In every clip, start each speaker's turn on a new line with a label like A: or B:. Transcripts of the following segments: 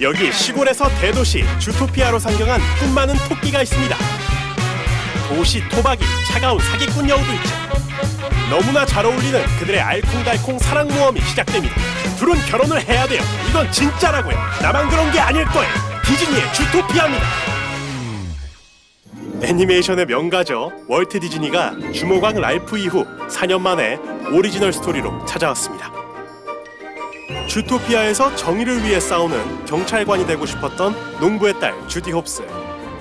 A: 여기 시골에서 대도시 주토피아로 상경한 꿈 많은 토끼가 있습니다. 도시 토박이 차가운 사기꾼 여우도 있죠. 너무나 잘 어울리는 그들의 알콩달콩 사랑 모험이 시작됩니다. 둘은 결혼을 해야 돼요. 이건 진짜라고요. 나만 그런 게 아닐 거예요. 디즈니의 주토피아입니다. 애니메이션의 명가죠. 월트 디즈니가 주모강 랄프 이후 4년 만에 오리지널 스토리로 찾아왔습니다. 주토피아에서 정의를 위해 싸우는 경찰관이 되고 싶었던 농부의 딸 주디 홉스.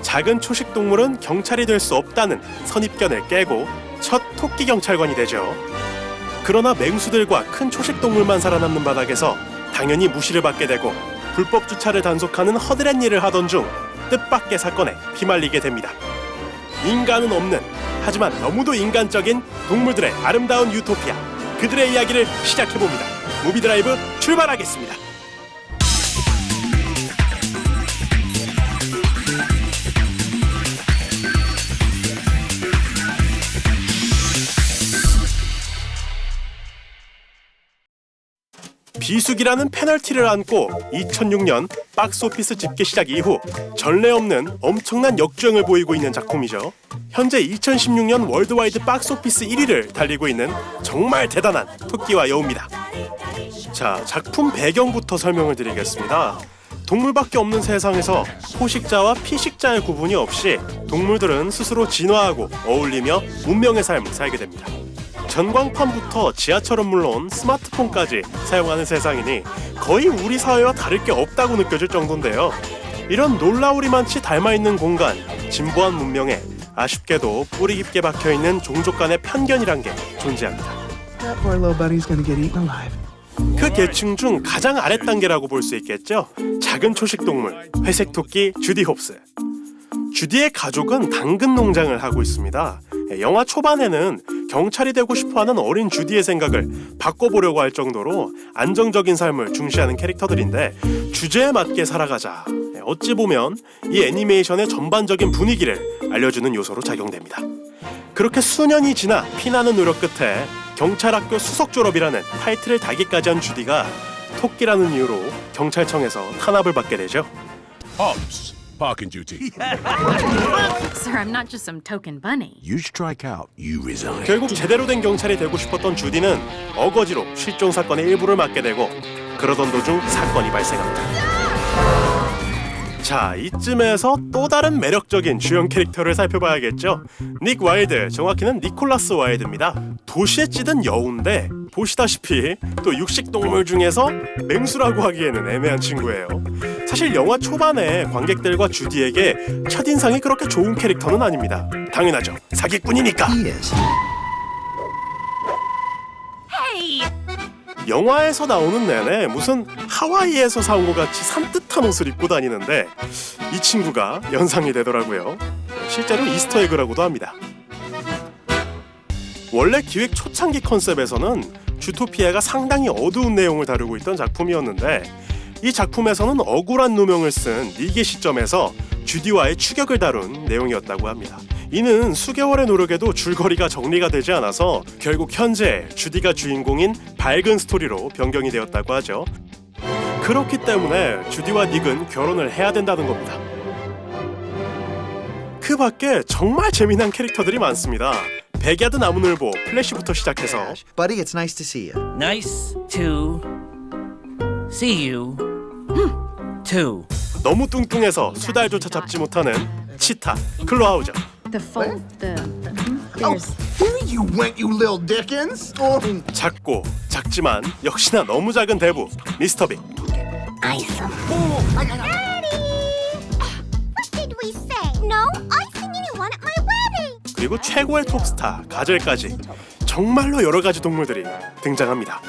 A: 작은 초식 동물은 경찰이 될 수 없다는 선입견을 깨고 첫 토끼 경찰관이 되죠. 그러나 맹수들과 큰 초식 동물만 살아남는 바닥에서 당연히 무시를 받게 되고 불법 주차를 단속하는 허드렛 일을 하던 중 뜻밖의 사건에 휘말리게 됩니다. 인간은 없는, 하지만 너무도 인간적인 동물들의 아름다운 유토피아. 그들의 이야기를 시작해봅니다. 무비드라이브 출발하겠습니다. 비수기라는 페널티를 안고 2006년 박스오피스 집계 시작 이후 전례 없는 엄청난 역주행을 보이고 있는 작품이죠. 현재 2016년 월드와이드 박스오피스 1위를 달리고 있는 정말 대단한 토끼와 여우입니다. 자, 작품 배경부터 설명을 드리겠습니다. 동물밖에 없는 세상에서 포식자와 피식자의 구분이 없이 동물들은 스스로 진화하고 어울리며 문명의 삶을 살게 됩니다. 전광판부터 지하철은 물론 스마트폰까지 사용하는 세상이니 거의 우리 사회와 다를 게 없다고 느껴질 정도인데요. 이런 놀라우리만치 닮아있는 공간, 진보한 문명에 아쉽게도 뿌리 깊게 박혀있는 종족 간의 편견이란 게 존재합니다. 그 계층 중 가장 아랫단계라고 볼 수 있겠죠. 작은 초식동물, 회색토끼 주디 홉스. 주디의 가족은 당근 농장을 하고 있습니다. 영화 초반에는 경찰이 되고 싶어하는 어린 주디의 생각을 바꿔보려고 할 정도로 안정적인 삶을 중시하는 캐릭터들인데 주제에 맞게 살아가자. 어찌 보면 이 애니메이션의 전반적인 분위기를 알려주는 요소로 작용됩니다. 그렇게 수년이 지나 피나는 노력 끝에 경찰학교 수석 졸업이라는 타이틀을 달기까지 한 주디가 토끼라는 이유로 경찰청에서 탄압을 받게 되죠.
B: Hobbs, parking duty.
C: Sir, I'm not just some token bunny.
B: You strike out, you resign.
A: 결국 제대로 된 경찰이 되고 싶었던 주디는 어거지로 실종 사건의 일부를 맡게 되고 그러던 도중 사건이 발생합니다. 자, 이쯤에서 또 다른 매력적인 주연 캐릭터를 살펴봐야겠죠. 닉 와일드, 정확히는 니콜라스 와일드입니다. 도시에 찌든 여우인데 보시다시피 또 육식동물 중에서 맹수라고 하기에는 애매한 친구예요. 사실 영화 초반에 관객들과 주디에게 첫인상이 그렇게 좋은 캐릭터는 아닙니다. 당연하죠. 사기꾼이니까.
C: Hey!
A: 영화에서 나오는 내내 무슨 하와이에서 사온 것 같이 산뜻한 옷을 입고 다니는데 이 친구가 연상이 되더라고요. 실제로 이스터에그라고도 합니다. 원래 기획 초창기 컨셉에서는 주토피아가 상당히 어두운 내용을 다루고 있던 작품이었는데 이 작품에서는 억울한 누명을 쓴 닉의 시점에서 주디와의 추격을 다룬 내용이었다고 합니다. 이는 수개월의 노력에도 줄거리가 정리가 되지 않아서 결국 현재 주디가 주인공인 밝은 스토리로 변경이 되었다고 하죠. 그렇기 때문에 주디와 닉은 결혼을 해야 된다는 겁니다. 그 밖에 정말 재미난 캐릭터들이 많습니다. 백야드 나무늘보, 플래시부터 시작해서
D: Buddy, it's nice to see you.
E: Nice to see you too.
A: 너무 뚱뚱해서 수달조차 잡지 못하는 치타, 클로하우저.
C: The fold, there's...
D: Here you went, you little Dickens!
A: 작고 작지만 역시나 너무 작은 대부, 미스터 빅.
F: Daddy! What did we say? No icing anyone at my wedding!
A: 그리고 최고의 톱스타, 가젤까지 정말로 여러 가지 동물들이 등장합니다.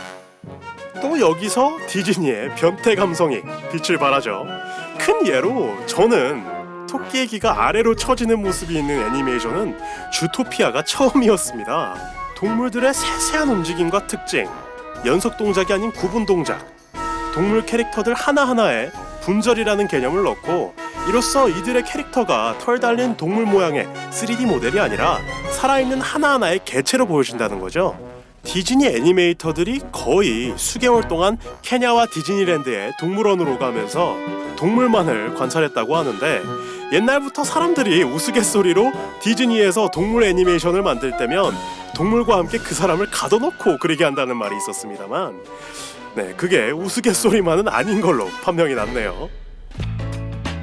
A: 또 여기서 디즈니의 변태 감성이 빛을 발하죠. 큰 예로 저는 토끼의 귀가 아래로 처지는 모습이 있는 애니메이션은 주토피아가 처음이었습니다. 동물들의 세세한 움직임과 특징, 연속 동작이 아닌 구분 동작, 동물 캐릭터들 하나하나에 분절이라는 개념을 넣고 이로써 이들의 캐릭터가 털 달린 동물 모양의 3D 모델이 아니라 살아있는 하나하나의 개체로 보여진다는 거죠. 디즈니 애니메이터들이 거의 수개월 동안 케냐와 디즈니랜드에 동물원으로 가면서 동물만을 관찰했다고 하는데, 옛날부터 사람들이 우스갯소리로 디즈니에서 동물 애니메이션을 만들 때면 동물과 함께 그 사람을 가둬놓고 그리게 한다는 말이 있었습니다만, 네, 그게 우스갯소리만은 아닌 걸로 판명이 났네요.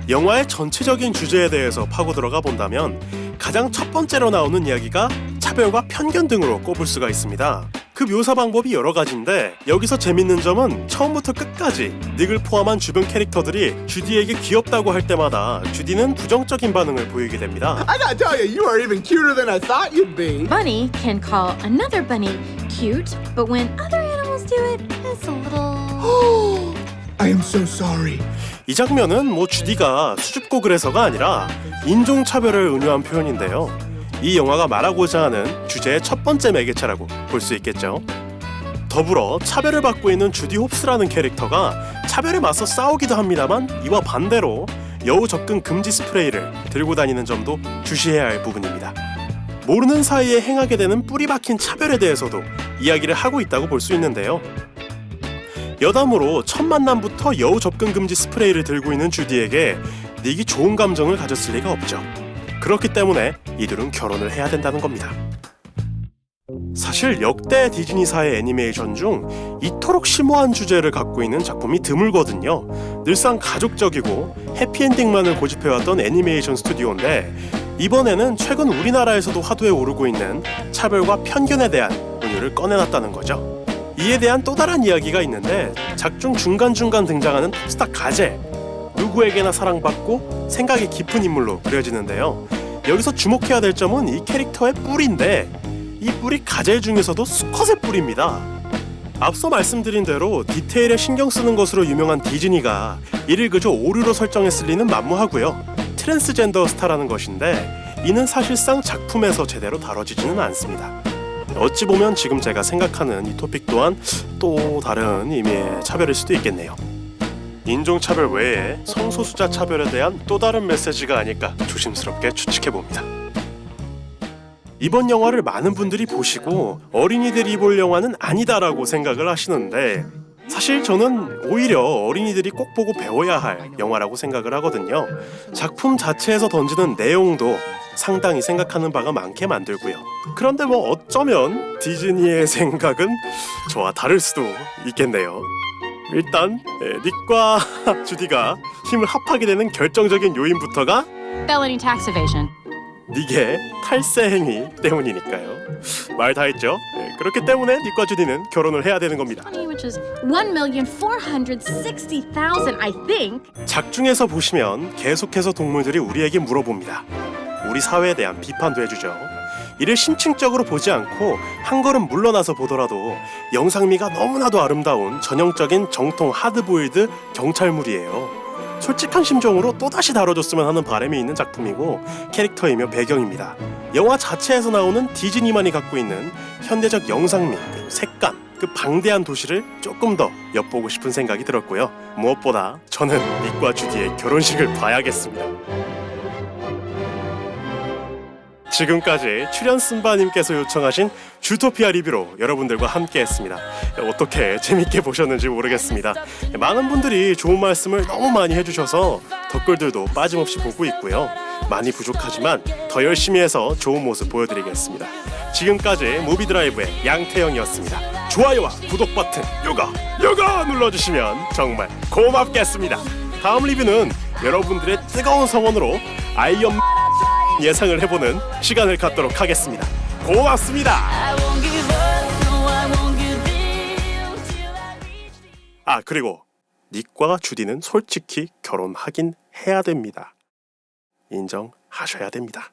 A: 영화의 전체적인 주제에 대해서 파고 들어가 본다면 가장 첫 번째로 나오는 이야기가 차별과 편견 등으로 꼽을 수가 있습니다. 그 묘사 방법이 여러 가지인데, 여기서 재밌는 점은 처음부터 끝까지 닉을 포함한 주변 캐릭터들이 주디에게 귀엽다고 할 때마다 주디는 부정적인 반응을 보이게 됩니다.
D: I gotta tell you, you are even cuter than I thought you'd be.
C: Bunny can call another bunny cute, but when other animals do it, it's a little...
D: I am so sorry.
A: 이 장면은 뭐 주디가 수줍고 그래서가 아니라 인종차별을 은유한 표현인데요. 이 영화가 말하고자 하는 주제의 첫 번째 매개체라고 볼 수 있겠죠. 더불어 차별을 받고 있는 주디 홉스라는 캐릭터가 차별에 맞서 싸우기도 합니다만, 이와 반대로 여우 접근 금지 스프레이를 들고 다니는 점도 주시해야 할 부분입니다. 모르는 사이에 행하게 되는 뿌리 박힌 차별에 대해서도 이야기를 하고 있다고 볼 수 있는데요. 여담으로 첫 만남부터 여우 접근 금지 스프레이를 들고 있는 주디에게 닉이 좋은 감정을 가졌을 리가 없죠. 그렇기 때문에 이들은 결혼을 해야 된다는 겁니다. 사실 역대 디즈니사의 애니메이션 중 이토록 심오한 주제를 갖고 있는 작품이 드물거든요. 늘상 가족적이고 해피엔딩만을 고집해왔던 애니메이션 스튜디오인데, 이번에는 최근 우리나라에서도 화두에 오르고 있는 차별과 편견에 대한 은유를 꺼내놨다는 거죠. 이에 대한 또 다른 이야기가 있는데, 작중 중간중간 등장하는 톱스타 가젤, 누구에게나 사랑받고 생각이 깊은 인물로 그려지는데요. 여기서 주목해야 될 점은 이 캐릭터의 뿔인데, 이 뿔이 가젤 중에서도 수컷의 뿔입니다. 앞서 말씀드린 대로 디테일에 신경 쓰는 것으로 유명한 디즈니가 이를 그저 오류로 설정했을 리는 만무하고요. 트랜스젠더 스타라는 것인데, 이는 사실상 작품에서 제대로 다뤄지지는 않습니다. 어찌 보면 지금 제가 생각하는 이 토픽 또한 또 다른 의미의 차별일 수도 있겠네요. 인종차별 외에 성소수자 차별에 대한 또 다른 메시지가 아닐까 조심스럽게 추측해봅니다. 이번 영화를 많은 분들이 보시고 어린이들이 볼 영화는 아니다라고 생각을 하시는데, 사실 저는 오히려 어린이들이 꼭 보고 배워야 할 영화라고 생각을 하거든요. 작품 자체에서 던지는 내용도 상당히 생각하는 바가 많게 만들고요. 그런데 뭐 어쩌면 디즈니의 생각은 저와 다를 수도 있겠네요. 일단 닉과 주디가 힘을 합하게 되는 결정적인 요인부터가
C: Felony tax evasion.
A: 닉의 탈세 행위 때문이니까요. 말 다 했죠? 그렇기 때문에 닉과 주디는 결혼을 해야 되는 겁니다.
C: Which is 1,460,000, I think.
A: 작중에서 보시면 계속해서 동물들이 우리에게 물어봅니다. 우리 사회에 대한 비판도 해주죠. 이를 심층적으로 보지 않고 한 걸음 물러나서 보더라도 영상미가 너무나도 아름다운 전형적인 정통 하드보일드 경찰물이에요. 솔직한 심정으로 또다시 다뤄줬으면 하는 바람이 있는 작품이고 캐릭터이며 배경입니다. 영화 자체에서 나오는 디즈니만이 갖고 있는 현대적 영상미, 그리고 색감, 그 방대한 도시를 조금 더 엿보고 싶은 생각이 들었고요. 무엇보다 저는 닉과 주디의 결혼식을 봐야겠습니다. 지금까지 출연 쓴바님께서 요청하신 주토피아 리뷰로 여러분들과 함께 했습니다. 어떻게 재밌게 보셨는지 모르겠습니다. 많은 분들이 좋은 말씀을 너무 많이 해주셔서 댓글들도 빠짐없이 보고 있고요. 많이 부족하지만 더 열심히 해서 좋은 모습 보여드리겠습니다. 지금까지 무비드라이브의 양태영이었습니다. 좋아요와 구독 버튼 요거 눌러주시면 정말 고맙겠습니다. 다음 리뷰는 여러분들의 뜨거운 성원으로 아이언 예상을 해보는 시간을 갖도록 하겠습니다. 고맙습니다. 아, 그리고 닉과 주디는 솔직히 결혼하긴 해야 됩니다. 인정하셔야 됩니다.